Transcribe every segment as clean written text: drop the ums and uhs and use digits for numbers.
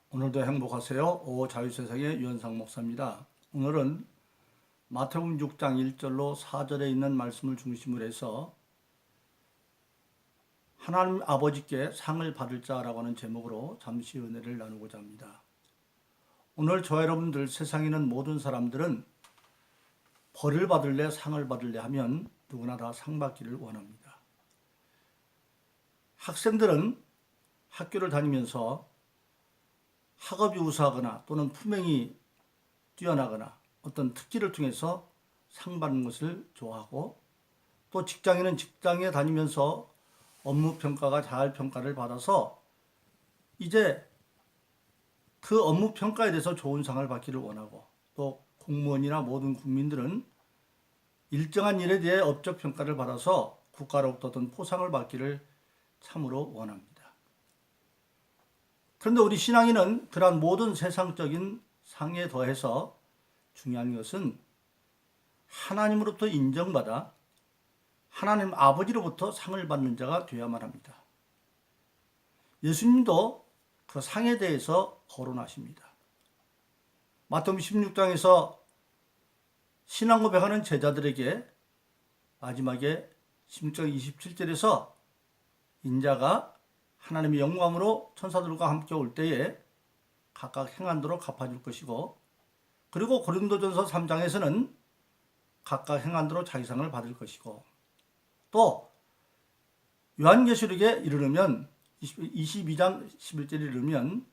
오늘도 행복하세요. 자유세상의 유현상 목사입니다. 오늘은 마태복음 6장 1절로 4절에 있는 말씀을 중심으로 해서 하나님 아버지께 상을 받을 자라고 하는 제목으로 잠시 은혜를 나누고자 합니다. 오늘 저와 여러분들 세상에 있는 모든 사람들은 벌을 받을래 상을 받을래 하면 누구나 다 상 받기를 원합니다. 학생들은 학교를 다니면서 학업이 우수하거나 또는 품행이 뛰어나거나 어떤 특기를 통해서 상 받는 것을 좋아하고, 또 직장인은 직장에 다니면서 업무 평가가 잘 평가를 받아서 이제 그 업무 평가에 대해서 좋은 상을 받기를 원하고, 또 공무원이나 모든 국민들은 일정한 일에 대해 업적 평가를 받아서 국가로부터 어떤 포상을 받기를 참으로 원합니다. 그런데 우리 신앙인은 그러한 모든 세상적인 상에 더해서 중요한 것은 하나님으로부터 인정받아 하나님 아버지로부터 상을 받는 자가 되어야만 합니다. 예수님도 그 상에 대해서 거론하십니다. 마태복음 16장에서 신앙 고백하는 제자들에게 마지막에 16장 27절에서 인자가 하나님의 영광으로 천사들과 함께 올 때에 각각 행한 대로 갚아줄 것이고, 그리고 고린도전서 3장에서는 각각 행한 대로 자기 상을 받을 것이고, 또 요한계시록에 이르르면 22장 11절에 이르면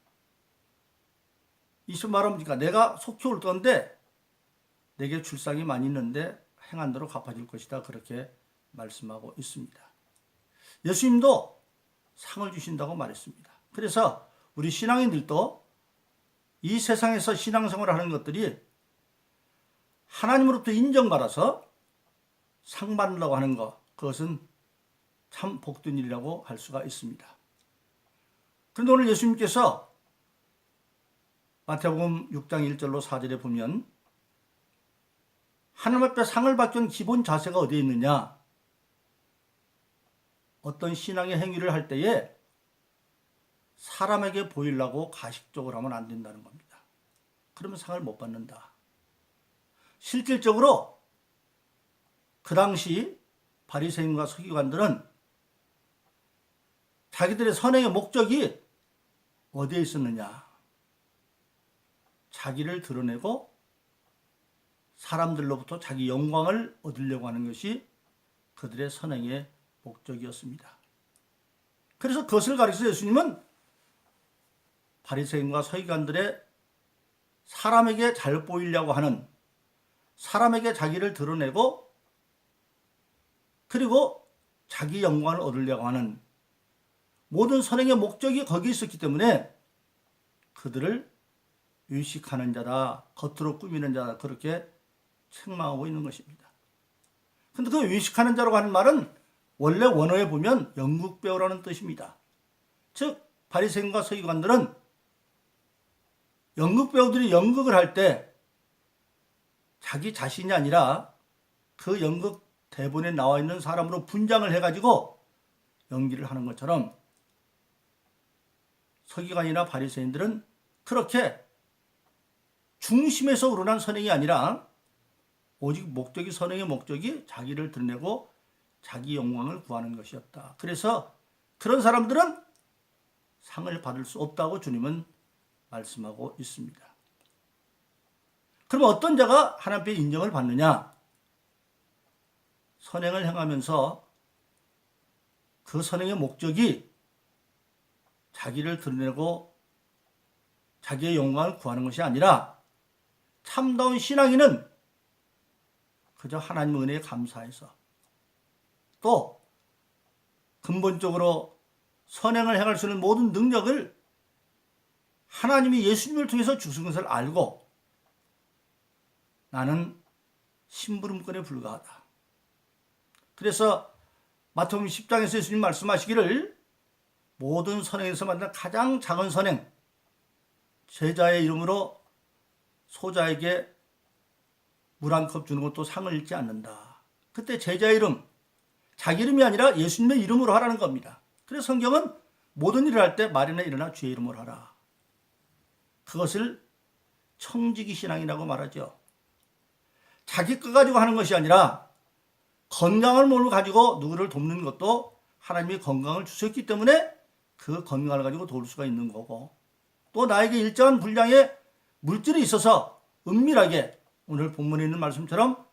이십 말합니까? 내가 속히 올 건데 내게 출상이 많이 있는데 행한 대로 갚아줄 것이다, 그렇게 말씀하고 있습니다. 예수님도 상을 주신다고 말했습니다. 그래서 우리 신앙인들도 이 세상에서 신앙생활을 하는 것들이 하나님으로부터 인정받아서 상 받는다고 하는 것, 그것은 참 복된 일이라고 할 수가 있습니다. 그런데 오늘 예수님께서 마태복음 6장 1절로 4절에 보면 하나님 앞에 상을 받기 위한 기본 자세가 어디에 있느냐? 어떤 신앙의 행위를 할 때에 사람에게 보이려고 가식적으로 하면 안 된다는 겁니다. 그러면 상을 못 받는다. 실질적으로 그 당시 바리새인과 서기관들은 자기들의 선행의 목적이 어디에 있었느냐? 자기를 드러내고 사람들로부터 자기 영광을 얻으려고 하는 것이 그들의 선행의 목적이었습니다. 그래서 그것을 가리켜서 예수님은 바리새인과 서기관들의 사람에게 잘 보이려고 하는, 사람에게 자기를 드러내고 그리고 자기 영광을 얻으려고 하는 모든 선행의 목적이 거기에 있었기 때문에 그들을 의식하는 자다, 겉으로 꾸미는 자다, 그렇게 책망하고 있는 것입니다. 그런데 그 의식하는 자라고 하는 말은 원래 원어에 보면 연극배우라는 뜻입니다. 즉 바리새인과 서기관들은 연극배우들이 연극을 할 때 자기 자신이 아니라 그 연극 대본에 나와 있는 사람으로 분장을 해가지고 연기를 하는 것처럼 서기관이나 바리새인들은 그렇게 중심에서 우러난 선행이 아니라 오직 목적이, 선행의 목적이 자기를 드러내고 자기 영광을 구하는 것이었다. 그래서 그런 사람들은 상을 받을 수 없다고 주님은 말씀하고 있습니다. 그럼 어떤 자가 하나님 앞에 인정을 받느냐? 선행을 행하면서 그 선행의 목적이 자기를 드러내고 자기의 영광을 구하는 것이 아니라 참다운 신앙인은 그저 하나님의 은혜에 감사해서, 또 근본적으로 선행을 행할 수 있는 모든 능력을 하나님이 예수님을 통해서 주신 것을 알고 나는 심부름꾼에 불과하다. 그래서 마태복음 10장에서 예수님 말씀하시기를 모든 선행에서 만든 가장 작은 선행, 제자의 이름으로 소자에게 물 한 컵 주는 것도 상을 잃지 않는다. 그때 제자의 이름, 자기 이름이 아니라 예수님의 이름으로 하라는 겁니다. 그래서 성경은 모든 일을 할 때 말이나 일어나 주의 이름으로 하라. 그것을 청지기 신앙이라고 말하죠. 자기 것 가지고 하는 것이 아니라 건강을 몸을 가지고 누구를 돕는 것도 하나님이 건강을 주셨기 때문에 그 건강을 가지고 도울 수가 있는 거고, 또 나에게 일정한 분량의 물질이 있어서 은밀하게 오늘 본문에 있는 말씀처럼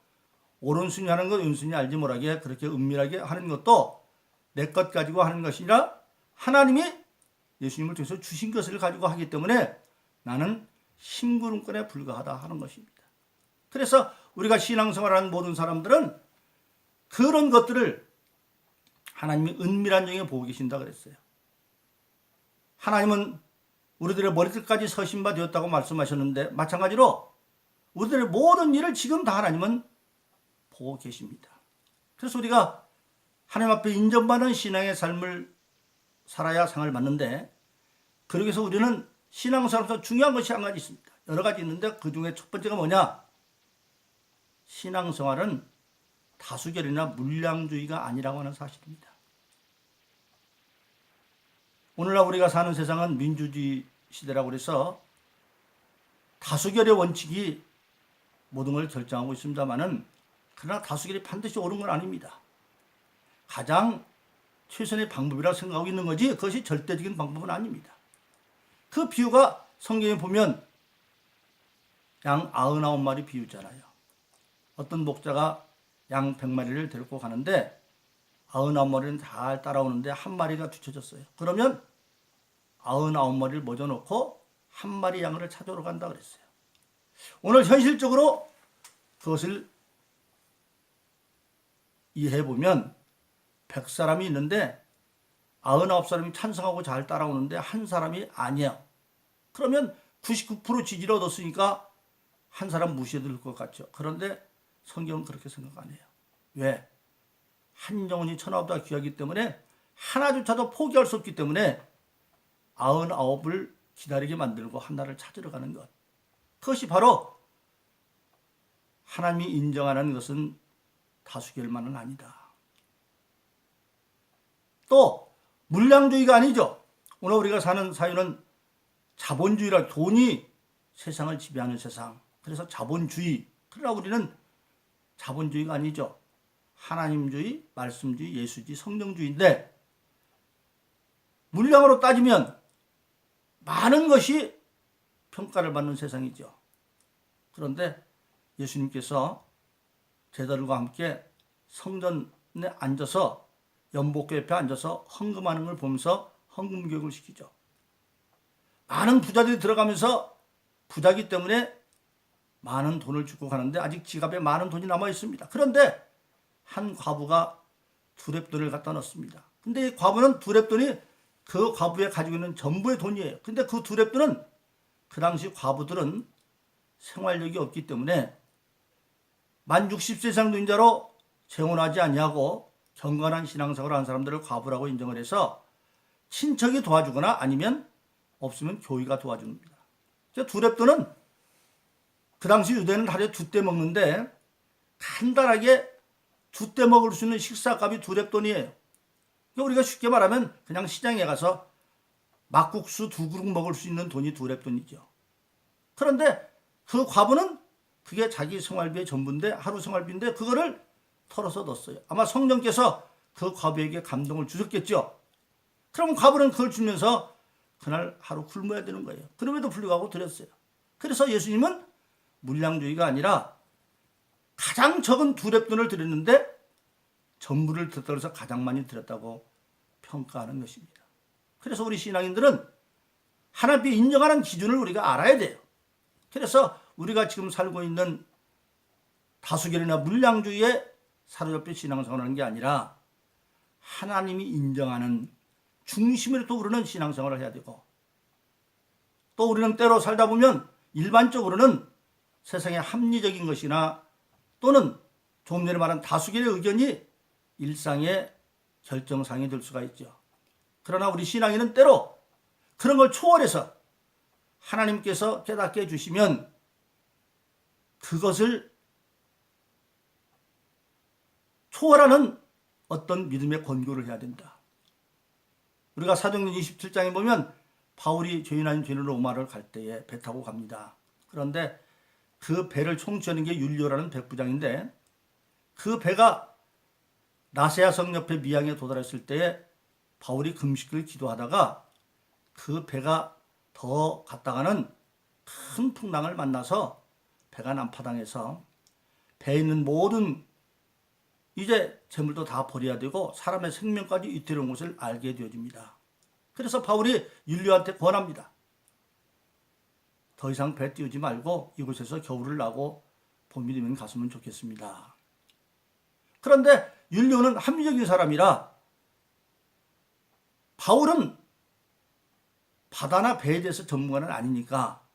오른손이 하는 것 왼손이 알지 못하게 그렇게 은밀하게 하는 것도 내 것 가지고 하는 것이 아니라 하나님이 예수님을 통해서 주신 것을 가지고 하기 때문에 나는 심부름꾼에 불과하다 하는 것입니다. 그래서 우리가 신앙생활하는 모든 사람들은 그런 것들을 하나님이 은밀한 중에 보고 계신다 그랬어요. 하나님은 우리들의 머리끝까지 서신바 되었다고 말씀하셨는데, 마찬가지로 우리들의 모든 일을 지금 다 하나님은 보고 계십니다. 그래서 우리가 하나님 앞에 인정받는 신앙의 삶을 살아야 상을 받는데, 그러기 위해서 우리는 신앙생활에서 중요한 것이 한 가지 있습니다. 여러 가지 있는데 그 중에 첫 번째가 뭐냐? 신앙생활은 다수결이나 물량주의가 아니라고 하는 사실입니다. 오늘날 우리가 사는 세상은 민주주의 시대라고 그래서 다수결의 원칙이 모든 걸 결정하고 있습니다만은, 그러나 다수결이 반드시 옳은 건 아닙니다. 가장 최선의 방법이라고 생각하고 있는 거지 그것이 절대적인 방법은 아닙니다. 그 비유가 성경에 보면 양 99마리 비유잖아요. 어떤 목자가 양 100마리를 데리고 가는데 99마리는 잘 따라오는데 한 마리가 뒤쳐졌어요. 그러면 99마리를 모져 놓고 한 마리 양을 찾아오러 간다 그랬어요. 오늘 현실적으로 그것을 이해해 보면 100사람이 있는데 99사람이 찬성하고 잘 따라오는데 한 사람이 아니에요. 그러면 99% 지지를 얻었으니까 한 사람 무시해 둘 것 같죠. 그런데 성경은 그렇게 생각 안 해요. 왜? 한 영혼이 천하보다 귀하기 때문에 하나조차도 포기할 수 없기 때문에 99을 기다리게 만들고 하나를 찾으러 가는 것. 그것이 바로 하나님이 인정하는 것은 다수결만은 아니다. 또 물량주의가 아니죠. 오늘 우리가 사는 사회는 자본주의라, 돈이 세상을 지배하는 세상. 그래서 자본주의. 그러나 우리는 자본주의가 아니죠. 하나님주의, 말씀주의, 예수주의, 성령주의인데, 물량으로 따지면 많은 것이 평가를 받는 세상이죠. 그런데 예수님께서 제자들과 함께 성전에 앉아서 연복교 옆에 앉아서 헌금하는 걸 보면서 헌금 교육을 시키죠. 많은 부자들이 들어가면서 부자기 때문에 많은 돈을 주고 가는데 아직 지갑에 많은 돈이 남아 있습니다. 그런데 한 과부가 두렙돈을 갖다 넣습니다. 근데 이 과부는 두렙돈이 그 과부에 가지고 있는 전부의 돈이에요. 근데 그 두렙돈은 그 당시 과부들은 생활력이 없기 때문에 만 60세 이상 노인자로 재혼하지 아니하고 경건한 신앙생활을 하는 사람들을 과부라고 인정을 해서 친척이 도와주거나 아니면 없으면 교회가 도와줍니다. 두렙돈은 그 당시 유대는 하루에 2때 먹는데 간단하게 2때 먹을 수 있는 식사값이 두렙돈이에요. 우리가 쉽게 말하면 그냥 시장에 가서 막국수 2그릇 먹을 수 있는 돈이 두렙돈이죠. 그런데 그 과부는 그게 자기 생활비의 전부인데, 하루 생활비인데 그거를 털어서 넣었어요. 아마 성령께서 그 과부에게 감동을 주셨겠죠. 그럼 과부는 그걸 주면서 그날 하루 굶어야 되는 거예요. 그럼에도 불구하고 드렸어요. 그래서 예수님은 물량주의가 아니라 가장 적은 두렙돈을 드렸는데 전부를 드렸다고 해서 가장 많이 드렸다고 평가하는 것입니다. 그래서 우리 신앙인들은 하나님이 인정하는 기준을 우리가 알아야 돼요. 그래서 우리가 지금 살고 있는 다수결이나 물량주의에 사로잡혀 신앙생활을 하는 게 아니라 하나님이 인정하는 중심으로 또 우리는 신앙생활을 해야 되고, 또 우리는 때로 살다 보면 일반적으로는 세상의 합리적인 것이나 또는 조금 전에 말한 다수결의 의견이 일상의 결정상이 될 수가 있죠. 그러나 우리 신앙인은 때로 그런 걸 초월해서 하나님께서 깨닫게 해주시면 그것을 초월하는 어떤 믿음의 권고를 해야 된다. 우리가 사도행전 27장에 보면 바울이 죄인 아닌 죄인으로 로마를 갈 때에 배 타고 갑니다. 그런데 그 배를 총치하는 게 율리오라는 백부장인데 그 배가 나세아 성 옆에 미양에 도달했을 때에 바울이 금식을 기도하다가 그 배가 더 갔다가는 큰 풍랑을 만나서 배가 난파당해서 배에 있는 모든 이제 재물도 다 버려야 되고 사람의 생명까지 위태로운 것을 알게 되어집니다. 그래서 바울이 율리오한테 권합니다. 더 이상 배 띄우지 말고 이곳에서 겨울을 나고 봄이 되면 갔으면 좋겠습니다. 그런데 율리오는 합리적인 사람이라 바울은 바다나 배에 대해서 전문가는 아니니까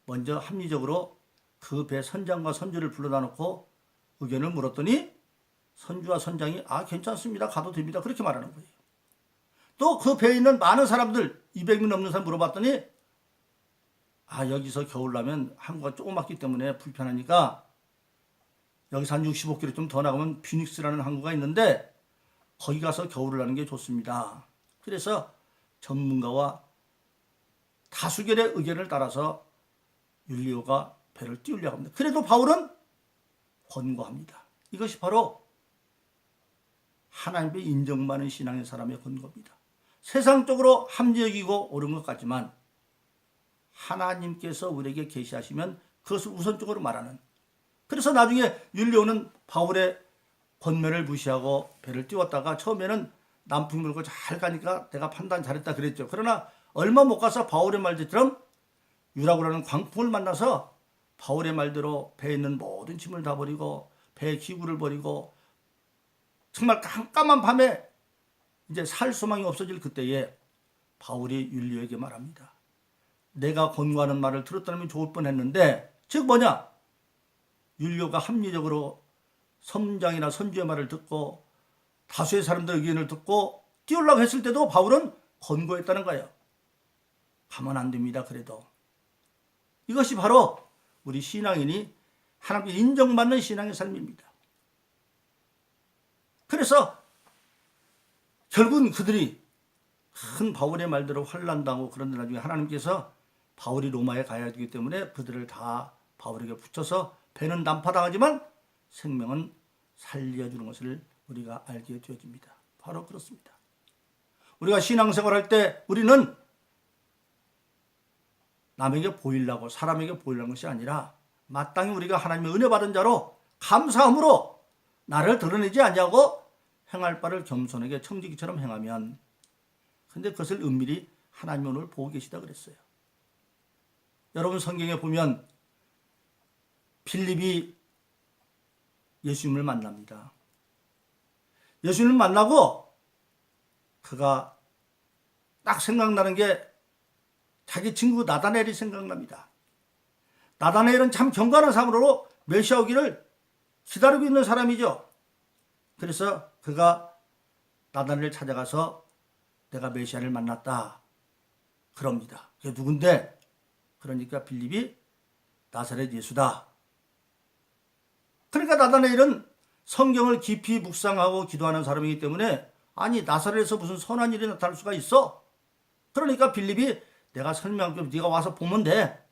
먼저 합리적으로 그 배 선장과 선주를 불러다 놓고 의견을 물었더니 선주와 선장이 괜찮습니다. 가도 됩니다. 그렇게 말하는 거예요. 또 그 배에 있는 많은 사람들 200명 넘는 사람 물어봤더니 여기서 겨울 나면 항구가 조그맣기 때문에 불편하니까 여기서 한 65km 좀 더 나가면 피닉스라는 항구가 있는데 거기 가서 겨울을 나는 게 좋습니다. 그래서 전문가와 다수결의 의견을 따라서 율리오가 배를 띄우려고 합니다. 그래도 바울은 권고합니다. 이것이 바로 하나님의 인정받는 신앙의 사람의 권고입니다. 세상적으로 합리적이고 옳은 것 같지만 하나님께서 우리에게 계시하시면 그것을 우선적으로 말하는. 그래서 나중에 율리오는 바울의 권면을 무시하고 배를 띄웠다가 처음에는 남풍 불고 잘 가니까 내가 판단 잘했다 그랬죠. 그러나 얼마 못 가서 바울의 말처럼 유라고라는 광풍을 만나서 바울의 말대로 배에 있는 모든 짐을 다 버리고 배의 기구를 버리고 정말 깜깜한 밤에 이제 살 소망이 없어질 그때에 바울이 율리오에게 말합니다. 내가 권고하는 말을 들었다면 좋을 뻔했는데 즉 뭐냐? 율리오가 합리적으로 선장이나 선주의 말을 듣고 다수의 사람들의 의견을 듣고 띄우려고 했을 때도 바울은 권고했다는 거예요. 가면 안 됩니다. 그래도 이것이 바로 우리 신앙인이 하나님께 인정받는 신앙의 삶입니다. 그래서 결국은 그들이 큰 바울의 말대로 환난당하고 그런데 나중에 하나님께서 바울이 로마에 가야 되기 때문에 그들을 다 바울에게 붙여서 배는 난파당하지만 생명은 살려주는 것을 우리가 알게 되어집니다. 바로 그렇습니다. 우리가 신앙생활할 때 우리는 남에게 보이려고 사람에게 보이려는 것이 아니라 마땅히 우리가 하나님의 은혜 받은 자로 감사함으로 나를 드러내지 아니하고 행할 바를 겸손하게 청지기처럼 행하면 근데 그것을 은밀히 하나님이 오늘 보고 계시다 그랬어요. 여러분 성경에 보면 빌립이 예수님을 만납니다. 예수님을 만나고 그가 딱 생각나는 게 자기 친구 나다나엘이 생각납니다. 나다나엘은 참 경건한 사람으로 메시아 오기를 기다리고 있는 사람이죠. 그래서 그가 나다나엘을 찾아가서 내가 메시아를 만났다 그럽니다. 그게 누군데? 그러니까 빌립이 나사렛 예수다. 그러니까 나다나엘은 성경을 깊이 묵상하고 기도하는 사람이기 때문에 나사렛에서 무슨 선한 일이 나타날 수가 있어? 그러니까 빌립이 내가 설명할게 네가 와서 보면 돼.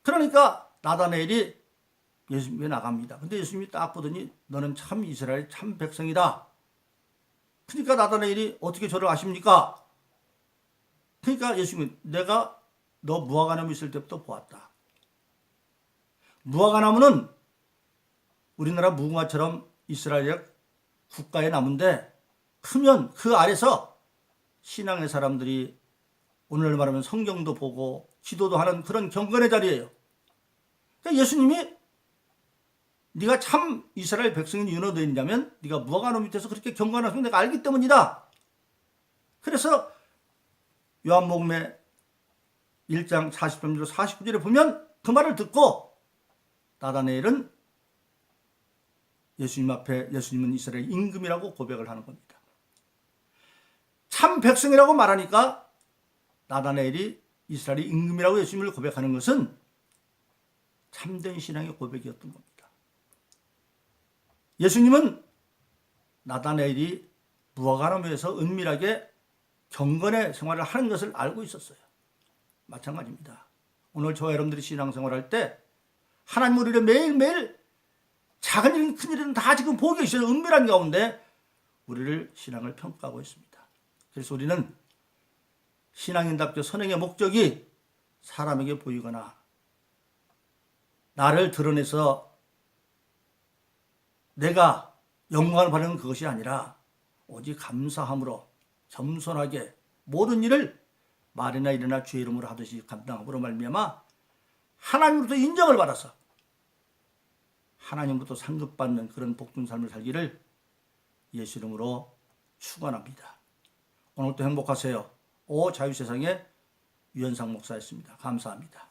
그러니까 나다나엘이 예수님께 나갑니다. 근데 예수님이 딱 보더니 너는 참 이스라엘 참 백성이다. 그러니까 나다나엘이 어떻게 저를 아십니까? 그러니까 예수님이 내가 너 무화과나무 있을 때부터 보았다. 무화과나무는 우리나라 무궁화처럼 이스라엘 국가의 나무인데 크면 그 아래서 신앙의 사람들이 오늘 말하면 성경도 보고 기도도 하는 그런 경건의 자리예요. 그러니까 예수님이 네가 참 이스라엘 백성인 이유는 어디냐면 네가 무화과나무 밑에서 그렇게 경건한 걸 내가 알기 때문이다. 그래서 요한복음의 1장 40절로 49절에 보면 그 말을 듣고 나다나엘은 예수님 앞에 예수님은 이스라엘 임금이라고 고백을 하는 겁니다. 참 백성이라고 말하니까 나다나엘이 이스라엘 임금이라고 예수님을 고백하는 것은 참된 신앙의 고백이었던 겁니다. 예수님은 나다나엘이 무화과나무에서 은밀하게 경건의 생활을 하는 것을 알고 있었어요. 마찬가지입니다. 오늘 저와 여러분들이 신앙생활할 때 하나님 우리를 매일매일 작은 일이든 큰 일이든 다 지금 보고 계시는 은밀한 가운데 우리를 신앙을 평가하고 있습니다. 그래서 우리는 신앙인답게 선행의 목적이 사람에게 보이거나 나를 드러내서 내가 영광을 받는 그것이 아니라 오직 감사함으로 겸손하게 모든 일을 말이나 일이나 주의 이름으로 하듯이 감당함으로 말미암아 하나님으로부터 인정을 받아서 하나님으로부터 상급받는 그런 복된 삶을 살기를 예수 이름으로 축원합니다. 오늘도 행복하세요. 오 자유세상의 유현상 목사였습니다. 감사합니다.